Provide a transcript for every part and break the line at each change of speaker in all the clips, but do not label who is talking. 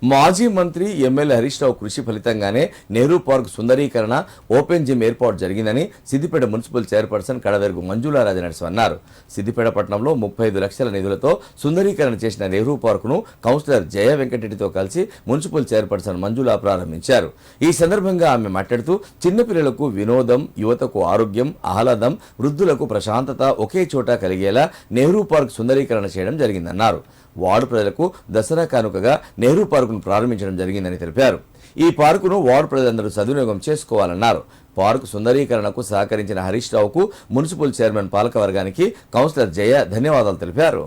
మాజీ మంత్రి ఎమ్మెల్యే హరీష్ రావు కృషి ఫలితంగానే నెహ్రూ పార్క్ సుందరీకరణ ఓపెన్ జిమ్ ఏర్పాటు జరిగిందని సిద్దిపేట మున్సిపల్ చైర్పర్సన్ కడవెరుగు మంజులా రాజనరసి అన్నారు. సిద్దిపేట పట్టణంలో 35 లక్షల నిధులతో సుందరీకరణ చేసిన నెహ్రూ పార్కును కౌన్సిలర్ జయ వెంకటరెడ్డితో కలిసి మున్సిపల్ చైర్పర్సన్ మంజులా ప్రారంభించారు. ఈ సందర్భంగా ఆమె మాట్లాడుతూ చిన్నపిల్లలకు వినోదం, యువతకు ఆరోగ్యం, ఆహ్లాదం, వృద్ధులకు ప్రశాంతత ఒకే చోట కలిగేలా నెహ్రూ పార్క్ సుందరీకరణ చేయడం జరిగిందన్నారు. వార్డు ప్రజలకు దసరా కానుకగా నెహ్రూ పార్కును ప్రారంభించడం జరిగిందని తెలిపారు. ఈ పార్కును వార్డు ప్రజలందరూ సద్వినియోగం చేసుకోవాలన్నారు. పార్కు సుందరీకరణకు సహకరించిన హరీష్ రావుకు మున్సిపల్ చైర్మన్ పాలకవర్గానికి కౌన్సిలర్ జయ ధన్యవాదాలు తెలిపారు.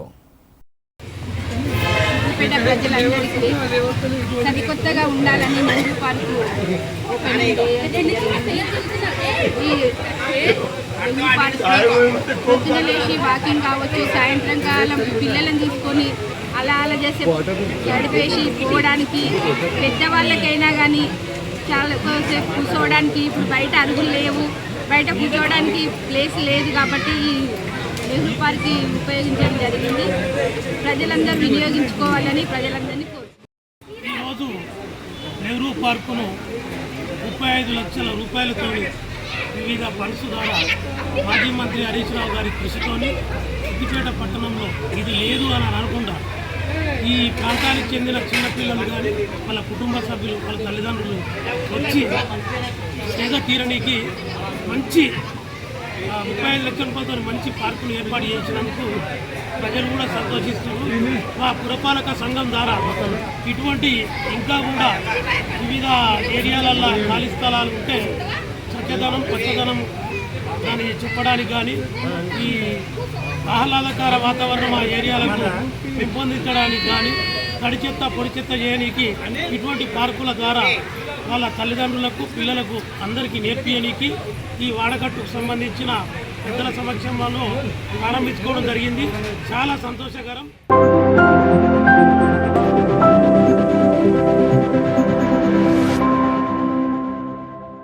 సరికొత్తగా ఉండాలని నెహ్రూ పార్కు ఓపెన్ పొద్దున లేచి వాకింగ్ కావచ్చు, సాయంత్రం కాలం పిల్లలను తీసుకొని అలా చేసే గడిపేసి పోవడానికి, పెద్దవాళ్ళకైనా కానీ చాలా సేపు కూర్చోవడానికి ఇప్పుడు బయట అరుగులు లేవు, బయట కూర్చోవడానికి ప్లేస్ లేదు కాబట్టి ఈ నెహ్రూ పార్క్ ఉపయోగించడం జరిగింది. ప్రజలందరూ వినియోగించుకోవాలని ప్రజలందరినీ కోరుతున్నాను.
ఈరోజు నెహ్రూ పార్కును 35 లక్షల రూపాయలతో వివిధ ఫండ్స్ ద్వారా మాజీ మంత్రి హరీష్ రావు గారి కృషితోని సిద్దిపేట పట్టణంలో ఇది లేదు అని అనకుండా ఈ ప్రాంతానికి చెందిన చిన్నపిల్లలు కానీ వాళ్ళ కుటుంబ సభ్యులు, వాళ్ళ తల్లిదండ్రులు వచ్చి సేద తీరనికి మంచి 35 లక్షల రూపాయలతో మంచి పార్కును ఏర్పాటు చేసినందుకు ప్రజలు కూడా సంతోషిస్తున్నారు. మా పురపాలక సంఘం ద్వారా ఇటువంటి ఇంకా కూడా వివిధ ఏరియాలల్లో ఖాళీ స్థలాలు ఉంటే చక్కదనం, పచ్చదనం దాన్ని చెప్పడానికి కానీ ఈ ఆహ్లాదకర వాతావరణం ఆ ఏరియాలకు పెంపొందించడానికి కానీ తడి చెత్త పొడి చెత్త చేయడానికి ఇటువంటి పార్కుల ద్వారా వాళ్ళ తల్లిదండ్రులకు, పిల్లలకు అందరికీ నేర్పించడానికి ఈ వాడకట్టుకు సంబంధించిన పెద్దల సమక్షంలో ప్రారంభించుకోవడం జరిగింది. చాలా సంతోషకరం.